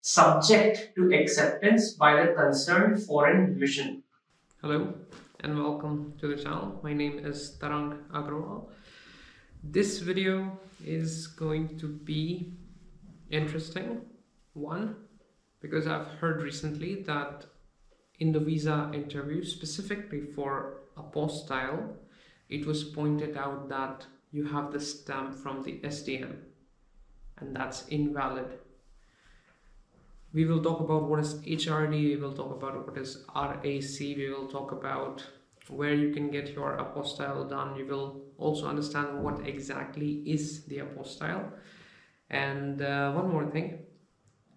subject to acceptance by the concerned foreign mission. Hello and welcome to the channel. My name is Tarang Agrawal. This video is going to be interesting. One, because I've heard recently that in the visa interview, specifically for Apostille, it was pointed out that you have the stamp from the SDM and that's invalid. We will talk about what is HRD, we will talk about what is RAC, we will talk about where you can get your apostille done. You will also understand what exactly is the apostille. And one more thing,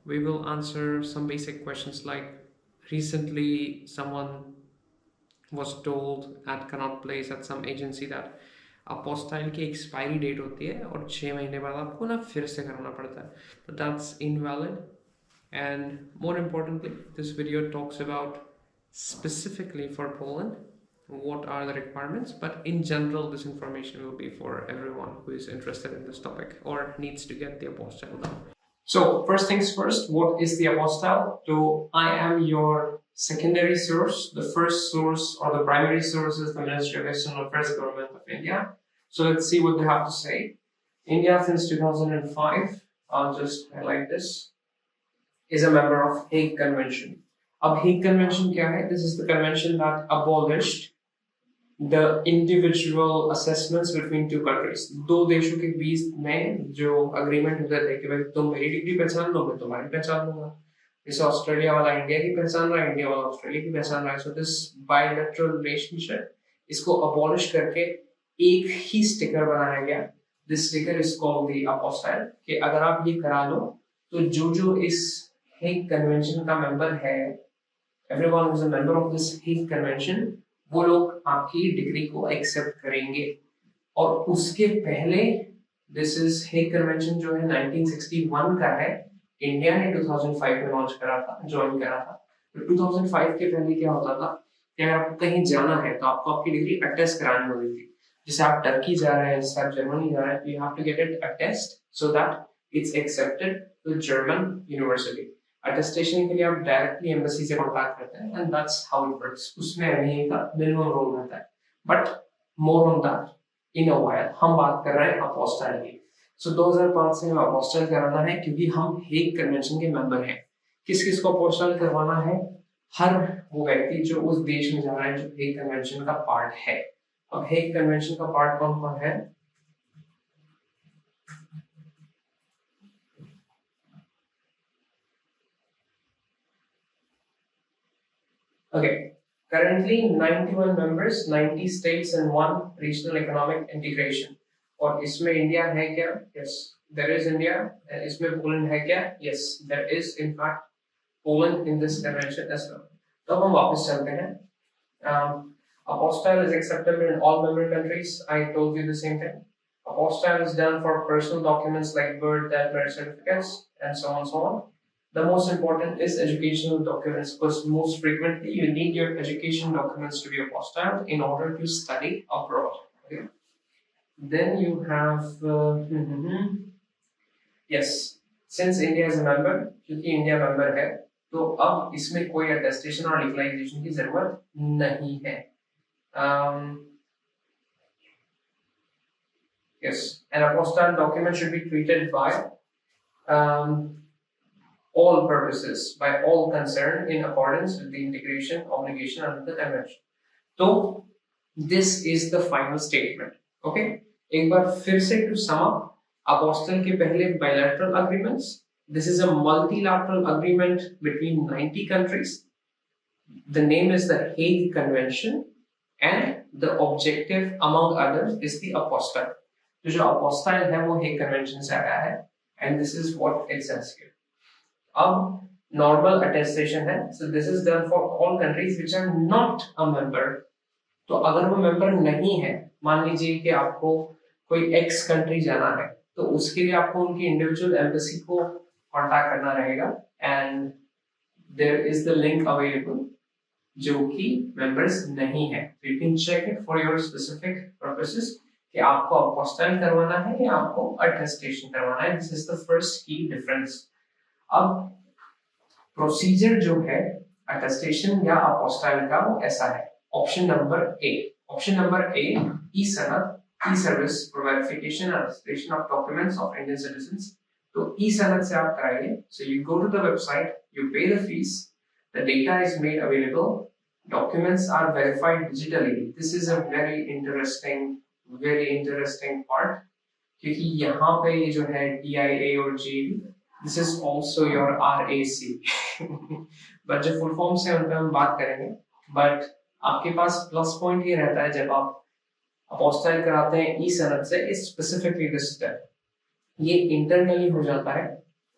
we will answer some basic questions like recently someone was told at Connaught Place at some agency that apostille की expiry date होती है और 6 महीने बाद आपको ना फिर से करना पड़ता है, but that's invalid. And more importantly, this video talks about specifically for Poland what are the requirements, but in general this information will be for everyone who is interested in this topic or needs to get the apostille done. So first things first, what is the apostille? So I am your secondary source. The first source or the primary source is the Ministry of External Affairs, Government of India. So let's see what they have to say. India since 2005, I'll just highlight this, is a member of Hague Convention. Ab Hague Convention kya hai? This is the convention that abolished the individual assessments between two countries. दो देशों के बीच में जो agreement होता है कि भाई तुम मेरी डिग्री पहचान लो, मैं तुम्हारी पहचान लूंगा. जैसे ऑस्ट्रेलिया वाला इंडिया की पहचान रहा है, इंडिया वाला ऑस्ट्रेलिया की पहचान रहा है. So this bilateral relationship, इसको abolish करके एक ही स्टिकर बनाया गया. This sticker is called the apostille. कि अगर आप ये करा लो तो जो इस Hague Convention का member है, everyone who is a member of this Hague Convention, वो लोग आपकी डिग्री को एक्सेप्ट करेंगे. और उसके पहले दिस इज हेग कन्वेंशन जो है 1961 का है. इंडिया ने 2005 में लॉन्च करा था, ज्वाइन करा था. तो 2005 के पहले क्या होता था कि अगर आपको कहीं जाना है तो आपको आपकी डिग्री अटेस्ट करानी होती थी. जैसे आप टर्की जा रहे हैं, जैसे आप जर्मनी जा रहे हैं, you have to get it attest so that it's accepted to German university. Attestation के लिए आप डायरेक्टली एम्बेसी से कांटेक्ट करते हैं and that's how it works. उसमें एमईए का मिनिमम रोल रहता है, but more on that in a while. हम बात कर रहे हैं अपोस्टाइल की. सो 2005 से हमें अपोस्टाइल कराना है क्योंकि हम हेग कन्वेंशन के मेंबर हैं. किस किस को अपोस्टाइल करवाना है? हर वो व्यक्ति जो उस देश में जा रहा है जो हेग कन्वेंशन का पार्ट है. अब हेग कन्वेंशन का पार्ट कौन कौन है? Okay, currently 91 members, 90 states and 1 regional economic integration. और इसमें इंडिया है क्या? Yes, there is India. इसमें पोलैंड है क्या? Yes, there is in fact Poland in this convention as well. तो हम वापस चलते हैं. Apostille is acceptable in all member countries. I told you the same thing. Apostille is done for personal documents like birth, death, marriage certificates, and so on and so on. The most important is educational documents because most frequently you need your education documents to be apostilled in order to study abroad. Okay. Then you have yes, since India is a member, क्योंकि India member है, तो अब इसमें कोई attestation और legalization की जरूरत नहीं है. Yes, an apostilled document should be treated by all purposes by all concerned in accordance with the integration obligation under the convention. So this is the final statement. Okay, एक बार फिर से to sum up, apostille के पहले bilateral agreements. This is a multilateral agreement between 90 countries. The name is the Hague Convention and the objective among others is the apostille. तो जो apostille है वो Hague Convention से आया है and this is what it says here. अब normal attestation है. So this is done for all countries which are not a member. तो अगर वो member नहीं है, मान लीजिए कि आपको कोई X country जाना है, तो उसके लिए आपको उनकी individual embassy को contact करना रहेगा and there is the link available जो कि members नहीं है. So you can check it for your specific purposes कि आपको apostille करवाना है या आपको attestation करवाना है. This is the first key difference. अब प्रोसीजर जो है अटेस्टेशन या अपोस्टाइल का वो ऐसा है। Option number A e Sanad e service for verification and attestation of documents of Indian citizens. तो ई सनद से आप कराइए। So you go to the website, you pay the fees, the data is made available, documents are verified digitally. This is a very interesting part, क्योंकि यहाँ पे ये जो है DIA और GD, this is also your RAC but जो full form से उन पे हम बात करेंगे। बट आपके पास प्लस पॉइंट ये रहता है जब आप अपोस्टाइल कराते हैं ई सनद से, इस स्पेसिफिकली दिस स्टेप ये इंटरनली हो जाता है,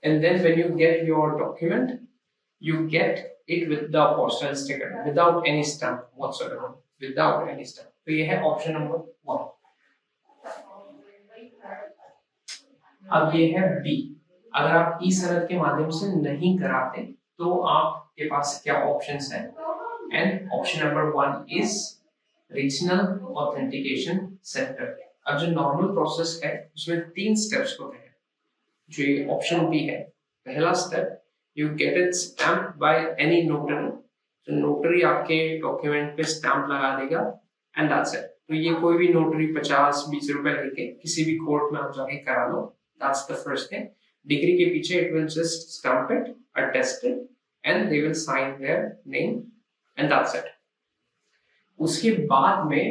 and then when you get your document you get it with the apostille sticker without any stamp whatsoever, without any stamp. तो ये है ऑप्शन नंबर 1। अब ये है बी। अगर आप ई सनद के माध्यम से नहीं कराते तो आपके पास क्या ऑप्शंस हैं, and option number 1 is regional authentication centre. अब जो नॉर्मल प्रोसेस है उसमें 3 स्टेप्स होते हैं। जो ये ऑप्शन बी है, पहला step, you get it stamped by any notary, तो नोटरी आपके डॉक्यूमेंट पे स्टैंप लगा देगा, एंड दैट्स इट। तो ये कोई भी नोटरी 50-20 रुपए लेके किसी भी कोर्ट में आप जाके करा लो, that's the first thing. Degree के पीछे it will just stamp it, attest it, and they will sign their name, and that's it. उसके बाद में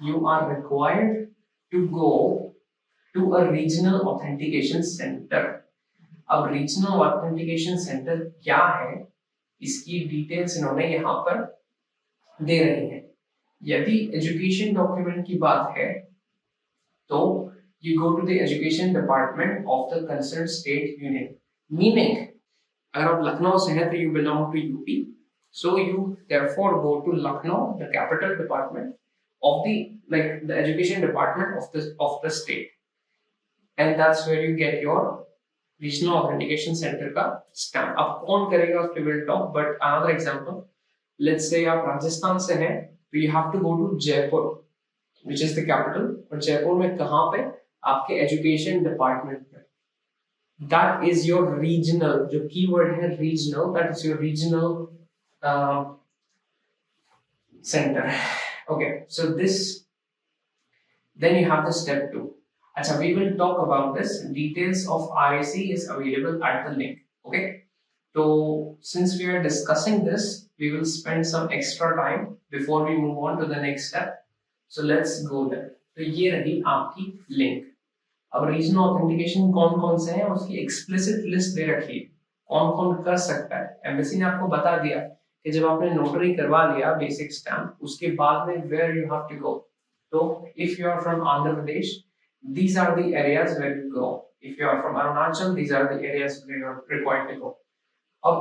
you are required to go to a regional authentication centre. अब regional authentication centre क्या है, इसकी details इन्होंने यहाँ पर दे रही है। यदि एजुकेशन डॉक्यूमेंट की बात है तो you go to the education department of the concern state union. Meaning अगर आप लखनऊ से हैं तो you belong to UP, so you therefore go to Lucknow, the capital department of the education department of the state, and that's where you get your regional authentication centre का stamp. अब कौन करेगा उस पे will talk, but another example, let's say आप राजस्थान से हैं तो you have to go to Jaipur which is the capital, और जयपुर में कहां पे, आपके एजुकेशन डिपार्टमेंट में। दैट इज योर रीजनल, जो कीवर्ड है regional, that is your regional centre. Okay, so this, then you have the step 2। अच्छा, we will talk about this. Details of RAC is available at the link. Okay. So since we are discussing this, we will spend some extra time before we move on to the next step. So let's go there. तो ये रही आपकी link. अब regional authentication कौन कौन से हैं उसकी एक्सप्लिसिट लिस्ट दे रखी है, कौन कौन कर सकता है। एम्बेसी ने आपको बता दिया कि जब आपने नोटरी करवा लिया बेसिक स्टैम्प, उसके बाद में where you have to go. तो if you are from Andhra Pradesh, these are the areas where you go. If you are from Arunachal, these are the areas where you are required to go. अब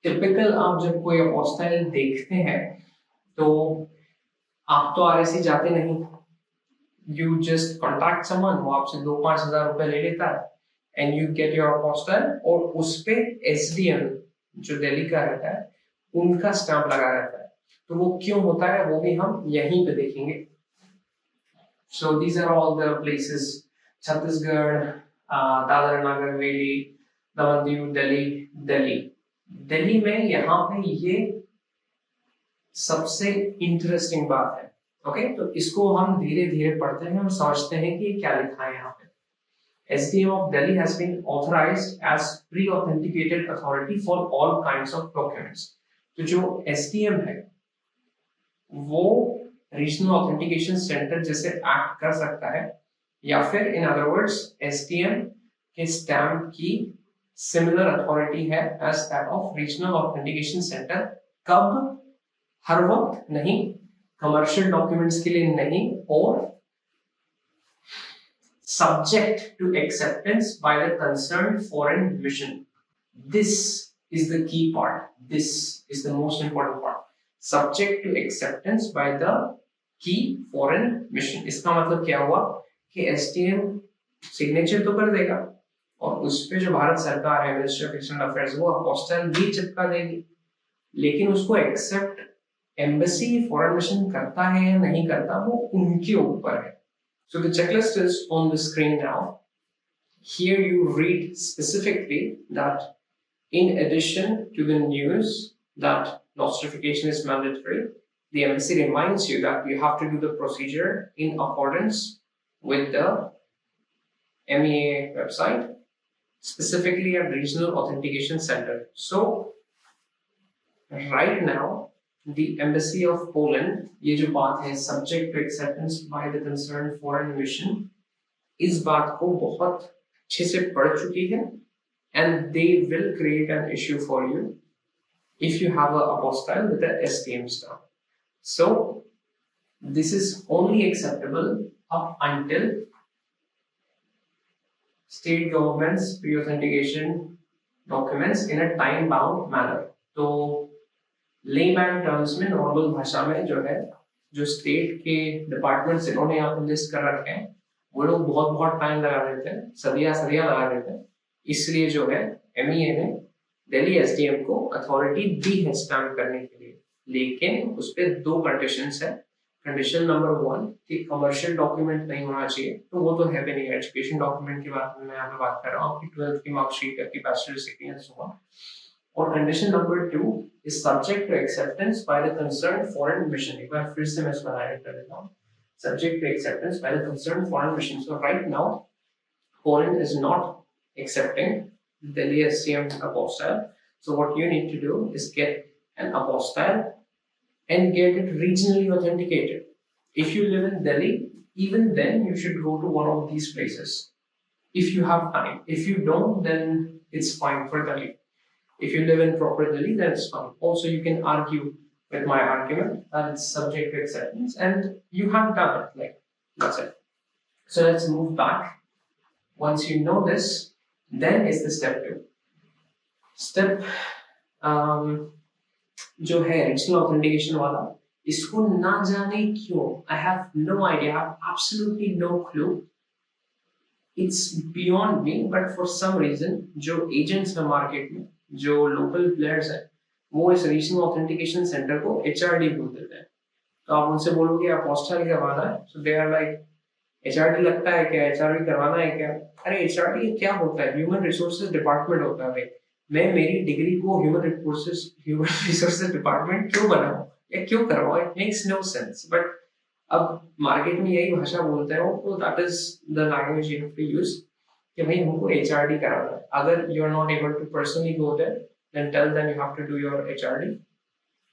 typical आप जब कोई apostille देखते हैं तो आप तो आरएसी जाते नहीं, you just contact someone, वो आपसे 2-5 हजार रुपए ले लेता है, and you get your apostle, और उस पे SDM जो दिल्ली का रहता है उनका स्टैंप लगा रहता है। तो वो क्यों होता है वो भी हम यहीं पे देखेंगे। So these are all the places: Chhattisgarh, Dadar and Nagar Haveli, Daman Diu, Delhi में यहाँ पे ये सबसे इंटरेस्टिंग बात है। ओके, तो इसको हम धीरे धीरे पढ़ते हैं और समझते हैं कि क्या लिखा है यहाँ पे। SDM of Delhi has been authorized as pre-authenticated authority for all kinds of documents. तो जो SDM है वो रीजनल ऑथेंटिकेशन सेंटर जैसे एक्ट कर सकता है, या फिर इन अदर वर्ड्स एसडीएम के स्टैम्प की सिमिलर अथॉरिटी है as that of regional authentication centre. कब? हर वक्त नहीं, कमर्शियल डॉक्यूमेंट्स के लिए नहीं, और subject to acceptance by the concerned foreign mission. This is the key part. This is the most important part. Subject to acceptance by the key foreign mission. इसका मतलब क्या हुआ कि SDM सिग्नेचर तो कर देगा और उस पे जो भारत सरकार है, मिनिस्ट्री ऑफ एक्सटर्नल अफेयर्स, वो अपोस्टल भी चिपका देगी, लेकिन उसको एक्सेप्ट एम्बेसी फॉरेन मिशन करता है या नहीं करता वो उनके ऊपर है। So the checklist is on the screen now. Here you read specifically that In addition to the news that notification is mandatory, the embassy reminds you that you have to do the procedure in accordance with the MEA website, specifically at Regional Authentication Center. So right now, the Embassy of Poland, ये जो बात है subject to acceptance by the concerned foreign mission, इस बात को बहुत अच्छे से पढ़ चुकी है, and they will create an issue for you if you have a apostille with an SDM stamp. So this is only acceptable up until state government's pre-authentication documents in a time-bound manner. तो layman terms में, normal भाषा में जो है, जो state के departments इन्होंने यहाँ पे लिस्ट कर रखे हैं, वो लोग बहुत बहुत टाइम लगा देते हैं, सदियां लगा देते हैं. इसलिए जो है MEA ने दिल्ली SDM को अथॉरिटी दी है स्टैम्प करने के लिए, लेकिन उस पे 2 कंडीशंस है. कंडीशन नंबर 1 कि कमर्शियल डॉक्यूमेंट नहीं होना चाहिए, तो वो तो है भी नहीं. एजुकेशन डॉक्यूमेंट की बात मैं यहाँ पे बात कर रहा हूँ, आपकी 12th की मार्कशीट, आपकी bachelors degree and so on. और condition number 2 is subject to acceptance by the concerned foreign mission. एक बार फिर से मैं इसको हाईलाइट कर देता हूँ. Subject to acceptance by the concerned foreign mission. So right now, Poland is not accepting Delhi SCM apostille. So what you need to do is get an apostille and get it regionally authenticated. If you live in Delhi, even then you should go to one of these places if you have time. If you don't, then it's fine for Delhi. If you live in proper Delhi, then it's fine. Also, you can argue with my argument that it's subject to acceptance, and you have done it. Like, that's it. So let's move back. Once you know this, then is the step 2. Step जो है regional authentication वाला, इसको ना जाने क्यों, I have no idea, I have absolutely no clue. It's beyond me, but for some reason, जो agents हैं market में, जो local players हैं, वो इस regional authentication center को HRD बोल देते हैं. तो आप उनसे बोलोगे apostille करवाना है, so they are like, HRD लगता है क्या, HRD करवाना है क्या? अरे HRD क्या होता है? Human Resources Department होता है भाई. मैं मेरी डिग्री को Human Resources Department क्यों बनाऊं या क्यों करवाऊं? It makes no sense. But अब मार्केट में यही भाषा बोलते हैं, तो that is the language you have to use. कि भाई हमको HRD कराना है. अगर you are not able to personally go there, then tell them you have to do your HRD.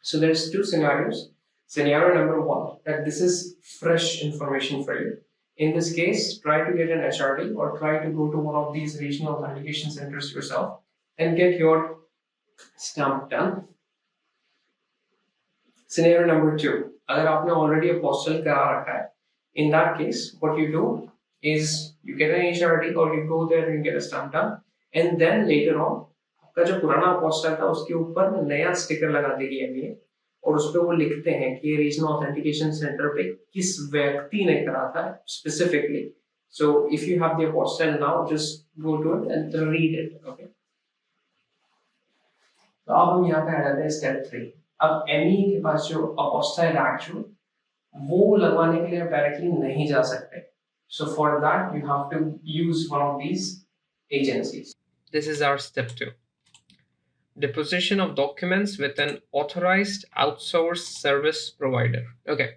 So there's 2 scenarios. Scenario number 1, that this is fresh information for you. In this case, try to get an HRD or try to go to one of these regional authentication centers yourself and get your stamp done. Scenario number 2, अगर आपने already apostille करा रखा है, in that case, what you do is you get an HRD or you go there and get a stamp done, and then later on, आपका जो पुराना apostille था उसके ऊपर नया स्टिकर लगा देगी MEA, और उस पे वो लिखते हैं कि ये रीजनल ऑथेंटिकेशन सेंटर पे किस व्यक्ति ने करा था specifically. So if you have the apostille now, just go to it and read it. Okay. तो अब हम यहाँ पे आ जाते हैं स्टेप 3. अब MEA के पास जो apostille RAC जो वो लगवाने के लिए आप डायरेक्टली नहीं जा सकते. So for that you have to use one of these agencies. This is our step 2. Deposition of documents with an authorized outsourced service provider. Okay.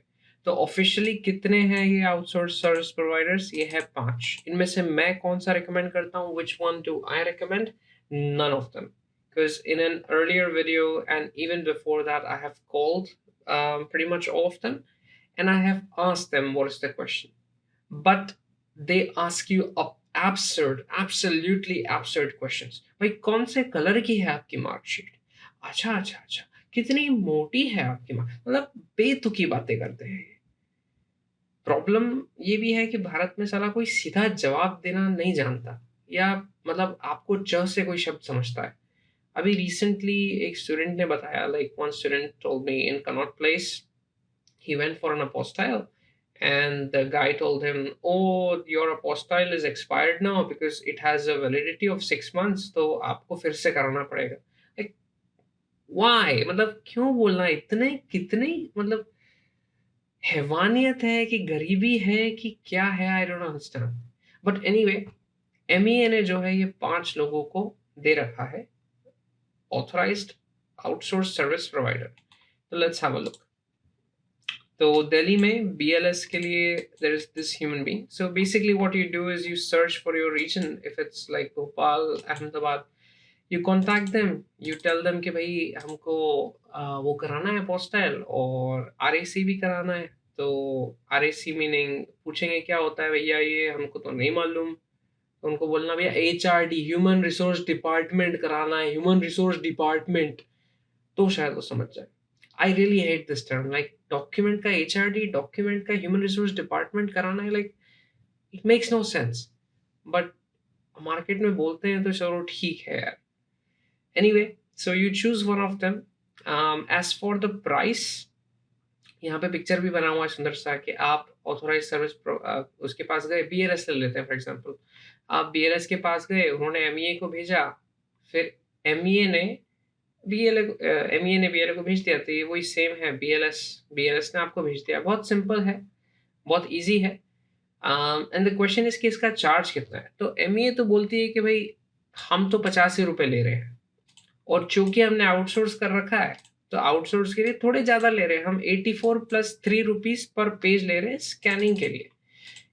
तो ऑफिशियली कितने हैं ये आउटसोर्स सर्विस प्रोवाइडर्स? ये है 5. इनमें से मैं कौन सा रिकमेंड करता हूँ? Which one do I recommend? None of them. Because in an earlier video and even before that, I have called pretty much all of them and I have asked them what is the question. But they ask you absolutely absurd questions. भाई कौन से colour की है आपकी marksheet? अच्छा, कितनी मोटी है आपकी मार्क? मतलब बेतुकी बातें करते हैं. प्रॉब्लम ये भी है कि भारत में साला कोई सीधा जवाब देना नहीं जानता, या मतलब आपको च से कोई शब्द समझता है. अभी रिसेंटली एक स्टूडेंट ने बताया, like one student told me in Connaught Place, he went for an apostille and the guy told him, oh, your apostille is expired now because it has a validity of 6 months, तो आपको फिर से कराना पड़ेगा. Like, why? मतलब क्यों बोलना? इतने कितने मतलब हैवानियत है कि गरीबी है कि क्या है? I don't understand. But anyway, MEA ने जो है ये 5 लोगों को दे रखा है authorized outsourced service provider. So let's have a look. So Delhi में BLS के लिए there is this human being. So basically what you do is you search for your region. If it's like Bhopal, Ahmedabad, you contact them. You tell them कि भाई हमको वो कराना है apostille और RAC भी कराना है. तो RAC meaning पूछेंगे क्या होता है भैया ये हमको तो नहीं मालूम. तो उनको बोलना भैया HRD ह्यूमन रिसोर्स डिपार्टमेंट कराना है, ह्यूमन रिसोर्स डिपार्टमेंट, तो शायद वो समझ जाए. I really hate this term, like document का HRD, डॉक्यूमेंट का ह्यूमन रिसोर्स डिपार्टमेंट कराना है, like it makes no sense. But market में बोलते हैं तो चलो ठीक है यार. Anyway, so you choose one of them. As for the price, यहाँ पे पिक्चर भी बना हुआ है सुंदर सा कि आप ऑथोराइज सर्विस उसके पास गए, BLS ले लेते हैं फॉर एग्जांपल. आप BLS के पास गए, उन्होंने MEA को भेजा, फिर MEA ने BLA को भेज दिया. तो ये वही सेम है, BLS ने आपको भेज दिया. बहुत सिंपल है, बहुत इजी है. एंड द क्वेश्चन इज कि इसका चार्ज कितना है. तो MEA तो बोलती है कि भाई हम तो 85 रुपये ले रहे हैं, और चूंकि हमने आउटसोर्स कर रखा है तो आउटसोर्स के लिए थोड़े ज्यादा ले रहे हैं. हम 84 प्लस 3 रुपीज पर पेज ले रहे हैं स्कैनिंग के लिए.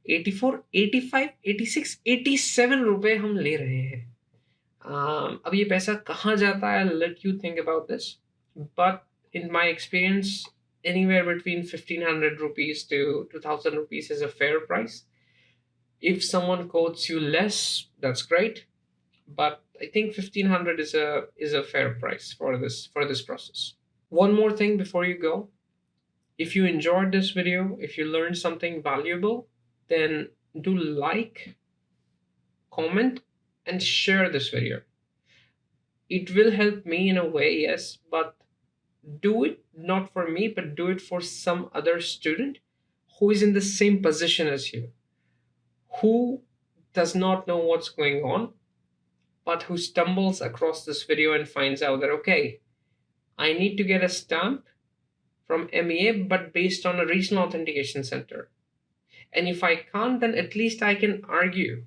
84, 85, 86, 87 रुपए हम ले रहे हैं. अब ये पैसा कहाँ जाता है, let you think about this. But in my experience, anywhere between 1500 rupees to 2000 rupees is a fair price. If someone quotes you less, that's great, but I think 1500 is a fair price for this process. One more thing before you go. If you enjoyed this video, if you learned something valuable, then do like, comment, and share this video. It will help me in a way, yes, but do it not for me, but do it for some other student who is in the same position as you, who does not know what's going on, but who stumbles across this video and finds out that, okay, I need to get a stamp from MEA, but based on a regional authentication center. And if I can't, then at least I can argue.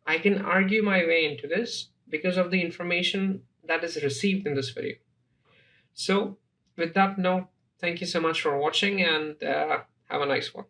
I can argue my way into this because of the information that is received in this video. So with that note, thank you so much for watching, and have a nice one.